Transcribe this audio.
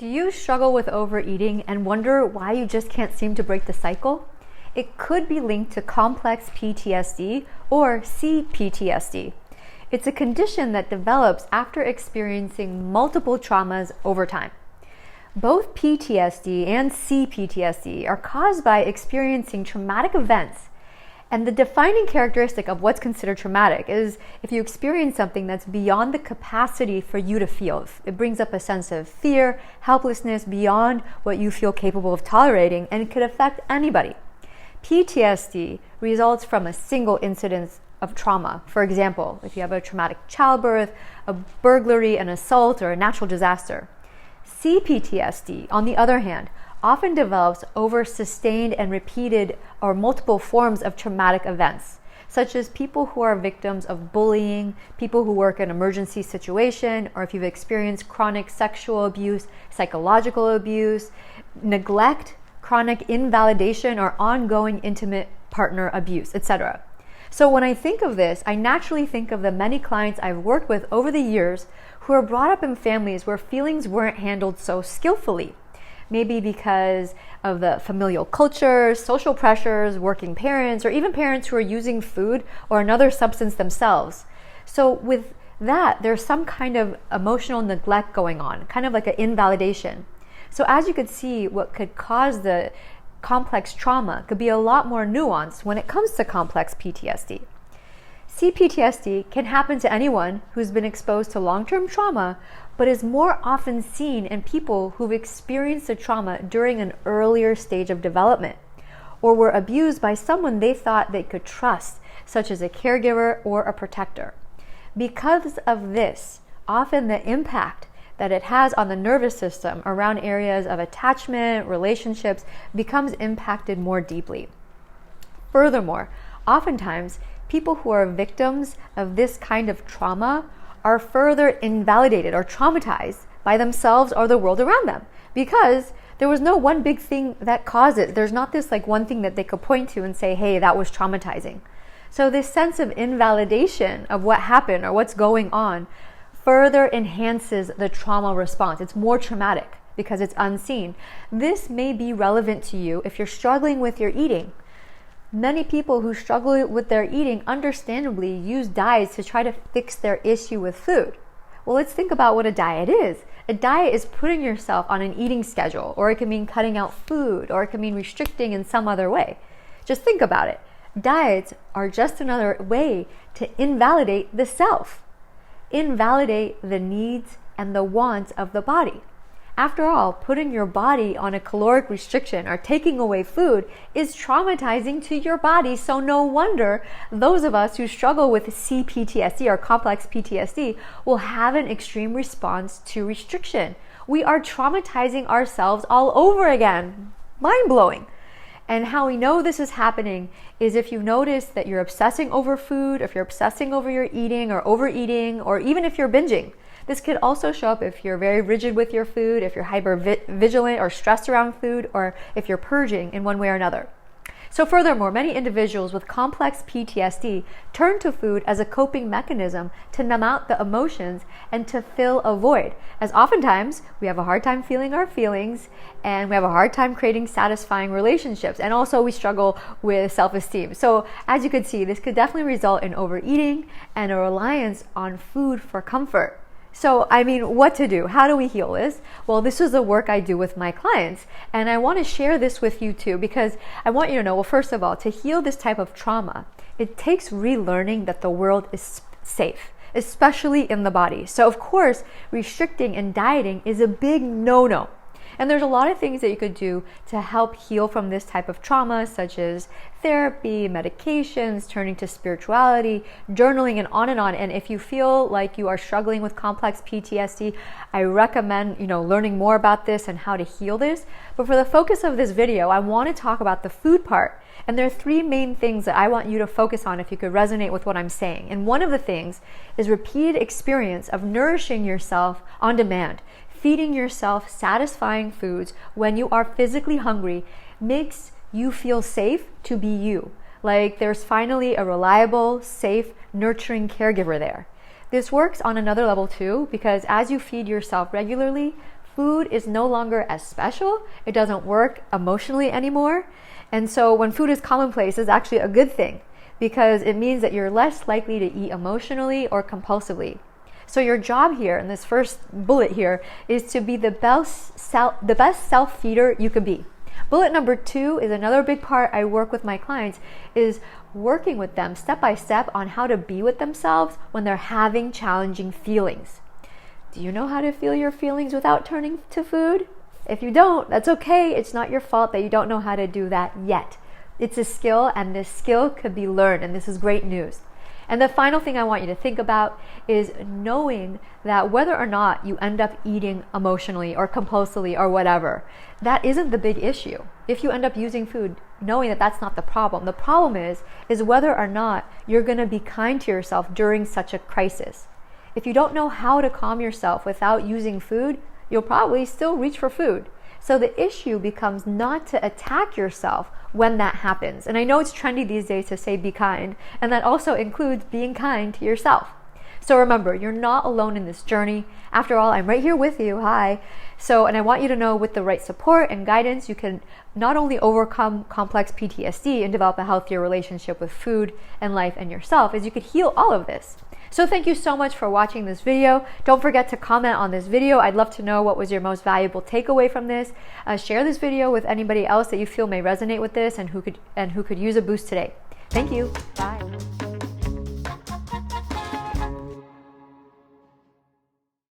Do you struggle with overeating and wonder why you just can't seem to break the cycle? It could be linked to complex PTSD or C-PTSD. It's a condition that develops after experiencing multiple traumas over time. Both PTSD and C-PTSD are caused by experiencing traumatic events. And the defining characteristic of what's considered traumatic is if you experience something that's beyond the capacity for you to feel. It brings up a sense of fear, helplessness beyond what you feel capable of tolerating, and it could affect anybody. PTSD results from a single incident of trauma. For example, if you have a traumatic childbirth, a burglary, an assault, or a natural disaster. C-PTSD, on the other hand, often develops over sustained and repeated or multiple forms of traumatic events, such as people who are victims of bullying, people who work in an emergency situation, or if you've experienced chronic sexual abuse, psychological abuse, neglect, chronic invalidation, or ongoing intimate partner abuse, etc. So when I think of this, I naturally think of the many clients I've worked with over the years who are brought up in families where feelings weren't handled so skillfully. Maybe because of the familial culture, social pressures, working parents, or even parents who are using food or another substance themselves. So with that, there's some kind of emotional neglect going on, kind of like an invalidation. So as you could see, what could cause the complex trauma could be a lot more nuanced when it comes to complex PTSD. CPTSD can happen to anyone who's been exposed to long-term trauma, but is more often seen in people who've experienced the trauma during an earlier stage of development, or were abused by someone they thought they could trust, such as a caregiver or a protector. Because of this, often the impact that it has on the nervous system around areas of attachment, relationships, becomes impacted more deeply. Furthermore, oftentimes, people who are victims of this kind of trauma are further invalidated or traumatized by themselves or the world around them because there was no one big thing that caused it. There's not this like one thing that they could point to and say, hey, that was traumatizing. So this sense of invalidation of what happened or what's going on further enhances the trauma response. It's more traumatic because it's unseen. This may be relevant to you if you're struggling with your eating. Many people who struggle with their eating understandably use diets to try to fix their issue with food. Well, let's think about what a diet is. A diet is putting yourself on an eating schedule, or it can mean cutting out food, or it can mean restricting in some other way. Just think about it. Diets are just another way to invalidate the self, invalidate the needs and the wants of the body. After all, putting your body on a caloric restriction or taking away food is traumatizing to your body, so no wonder those of us who struggle with C-PTSD or complex PTSD will have an extreme response to restriction. We are traumatizing ourselves all over again. Mind-blowing. And how we know this is happening is if you notice that you're obsessing over food, if you're obsessing over your eating or overeating, or even if you're binging. This could also show up if you're very rigid with your food, if you're hyper-vigilant or stressed around food, or if you're purging in one way or another. So furthermore, many individuals with complex PTSD turn to food as a coping mechanism to numb out the emotions and to fill a void, as oftentimes we have a hard time feeling our feelings and we have a hard time creating satisfying relationships, and also we struggle with self-esteem. So as you could see, this could definitely result in overeating and a reliance on food for comfort. So, what to do? How do we heal this? Well, this is the work I do with my clients, and I want to share this with you too, because I want you to know, well, first of all, to heal this type of trauma, it takes relearning that the world is safe, especially in the body. So, of course, restricting and dieting is a big no-no. And there's a lot of things that you could do to help heal from this type of trauma, such as therapy, medications, turning to spirituality, journaling, and on and on. And if you feel like you are struggling with complex PTSD, I recommend, learning more about this and how to heal this. But for the focus of this video, I want to talk about the food part. And there are three main things that I want you to focus on if you could resonate with what I'm saying. And one of the things is repeated experience of nourishing yourself on demand. Feeding yourself satisfying foods when you are physically hungry makes you feel safe to be you. Like there's finally a reliable, safe, nurturing caregiver there. This works on another level too, because as you feed yourself regularly, food is no longer as special. It doesn't work emotionally anymore. And so when food is commonplace, it's actually a good thing because it means that you're less likely to eat emotionally or compulsively. So your job here in this first bullet here is to be the best self-feeder you can be. Bullet number 2 is another big part I work with my clients, is working with them step by step on how to be with themselves when they're having challenging feelings. Do you know how to feel your feelings without turning to food? If you don't, that's okay. It's not your fault that you don't know how to do that yet. It's a skill, and this skill could be learned, and this is great news. And the final thing I want you to think about is knowing that whether or not you end up eating emotionally or compulsively or whatever, that isn't the big issue. If you end up using food, knowing that that's not the problem. The problem is whether or not you're going to be kind to yourself during such a crisis. If you don't know how to calm yourself without using food, you'll probably still reach for food. So the issue becomes not to attack yourself when that happens. And I know it's trendy these days to say be kind, and that also includes being kind to yourself. So remember, you're not alone in this journey. After all, I'm right here with you. Hi. And I want you to know with the right support and guidance, you can not only overcome complex PTSD and develop a healthier relationship with food and life and yourself, as you could heal all of this. So thank you so much for watching this video. Don't forget to comment on this video. I'd love to know what was your most valuable takeaway from this. Share this video with anybody else that you feel may resonate with this and who could use a boost today. Thank you. Bye.